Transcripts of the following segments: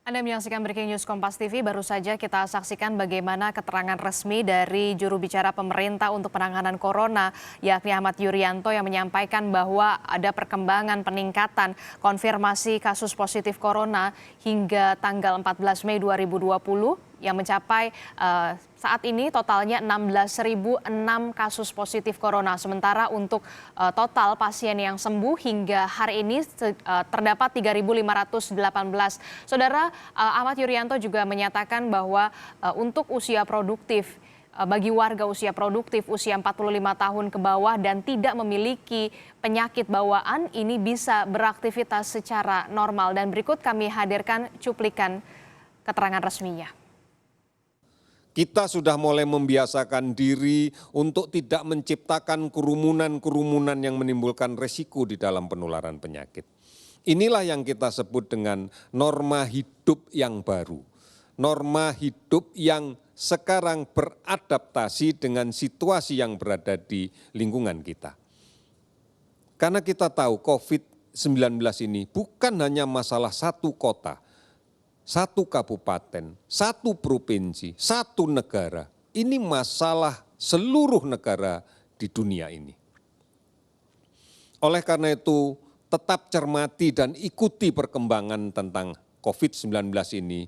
Anda menyaksikan Breaking News Kompas TV, baru saja kita saksikan bagaimana keterangan resmi dari juru bicara pemerintah untuk penanganan corona, yakni Ahmad Yuryanto yang menyampaikan bahwa ada perkembangan peningkatan konfirmasi kasus positif corona hingga tanggal 14 Mei 2020 yang mencapai saat ini totalnya 16.006 kasus positif corona. Sementara untuk total pasien yang sembuh hingga hari ini terdapat 3.518. Saudara, Ahmad Yuryanto juga menyatakan bahwa untuk usia produktif, bagi warga usia produktif usia 45 tahun ke bawah dan tidak memiliki penyakit bawaan ini bisa beraktivitas secara normal. Dan berikut kami hadirkan cuplikan keterangan resminya. Kita sudah mulai membiasakan diri untuk tidak menciptakan kerumunan-kerumunan yang menimbulkan resiko di dalam penularan penyakit. Inilah yang kita sebut dengan norma hidup yang baru. Norma hidup yang sekarang beradaptasi dengan situasi yang berada di lingkungan kita. Karena kita tahu COVID-19 ini bukan hanya masalah satu kota, satu kabupaten, satu provinsi, satu negara. Ini masalah seluruh negara di dunia ini. Oleh karena itu, tetap cermati dan ikuti perkembangan tentang COVID-19 ini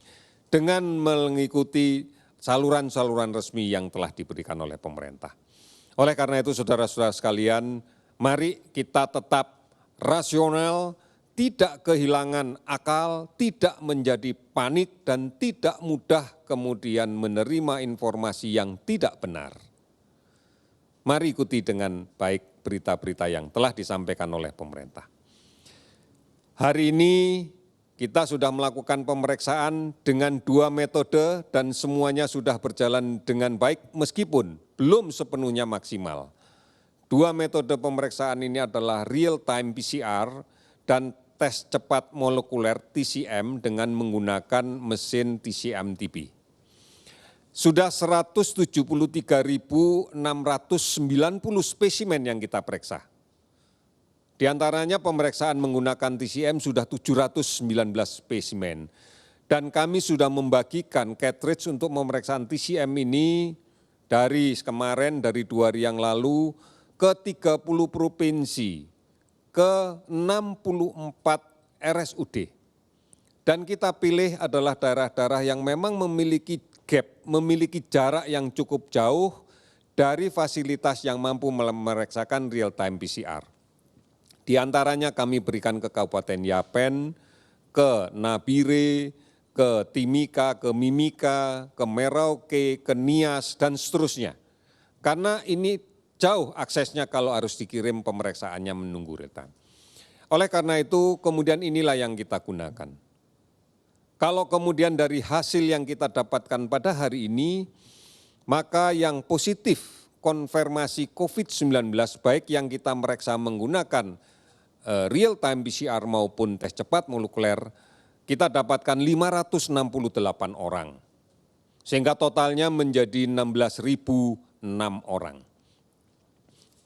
dengan mengikuti saluran-saluran resmi yang telah diberikan oleh pemerintah. Oleh karena itu, saudara-saudara sekalian, mari kita tetap rasional, tidak kehilangan akal, tidak menjadi panik, dan tidak mudah kemudian menerima informasi yang tidak benar. Mari ikuti dengan baik berita-berita yang telah disampaikan oleh pemerintah. Hari ini kita sudah melakukan pemeriksaan dengan 2 metode dan semuanya sudah berjalan dengan baik meskipun belum sepenuhnya maksimal. 2 metode pemeriksaan ini adalah real-time PCR dan tes cepat molekuler TCM dengan menggunakan mesin TCM-TB. Sudah 173.690 spesimen yang kita periksa. Di antaranya pemeriksaan menggunakan TCM sudah 719 spesimen. Dan kami sudah membagikan cartridge untuk pemeriksaan TCM ini dari kemarin, dari 2 hari yang lalu, ke 30 provinsi, ke 64 RSUD. Dan kita pilih adalah daerah-daerah yang memang memiliki gap, memiliki jarak yang cukup jauh dari fasilitas yang mampu memeriksakan real-time PCR. Di antaranya kami berikan ke Kabupaten Yapen, ke Nabire, ke Timika, ke Mimika, ke Merauke, ke Nias, dan seterusnya. Karena ini jauh aksesnya kalau harus dikirim pemeriksaannya menunggu real time. Oleh karena itu, kemudian inilah yang kita gunakan. Kalau kemudian dari hasil yang kita dapatkan pada hari ini, maka yang positif konfirmasi COVID-19 baik yang kita meriksa menggunakan real-time PCR maupun tes cepat molekuler, kita dapatkan 568 orang. Sehingga totalnya menjadi 16.006 orang.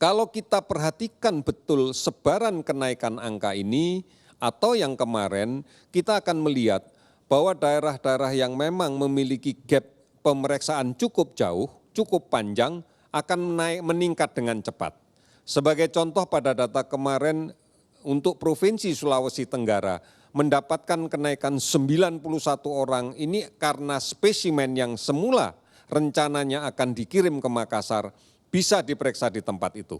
Kalau kita perhatikan betul sebaran kenaikan angka ini atau yang kemarin, kita akan melihat bahwa daerah-daerah yang memang memiliki gap pemeriksaan cukup jauh, cukup panjang, akan meningkat dengan cepat. Sebagai contoh pada data kemarin untuk Provinsi Sulawesi Tenggara mendapatkan kenaikan 91 orang ini karena spesimen yang semula rencananya akan dikirim ke Makassar bisa diperiksa di tempat itu.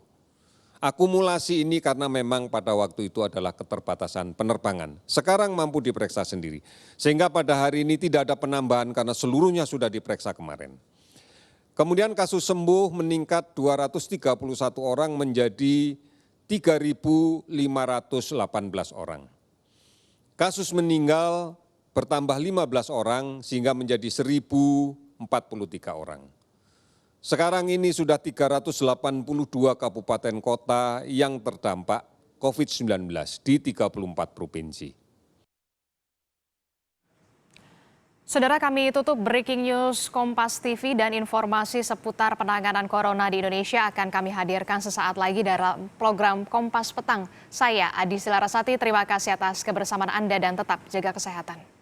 Akumulasi ini karena memang pada waktu itu adalah keterbatasan penerbangan. Sekarang mampu diperiksa sendiri. Sehingga pada hari ini tidak ada penambahan karena seluruhnya sudah diperiksa kemarin. Kemudian kasus sembuh meningkat 231 orang menjadi 3.518 orang. Kasus meninggal bertambah 15 orang sehingga menjadi 1.043 orang. Sekarang ini sudah 382 kabupaten kota yang terdampak COVID-19 di 34 provinsi. Saudara, kami tutup Breaking News Kompas TV dan informasi seputar penanganan corona di Indonesia akan kami hadirkan sesaat lagi dalam program Kompas Petang. Saya Adi Silarasati, terima kasih atas kebersamaan Anda dan tetap jaga kesehatan.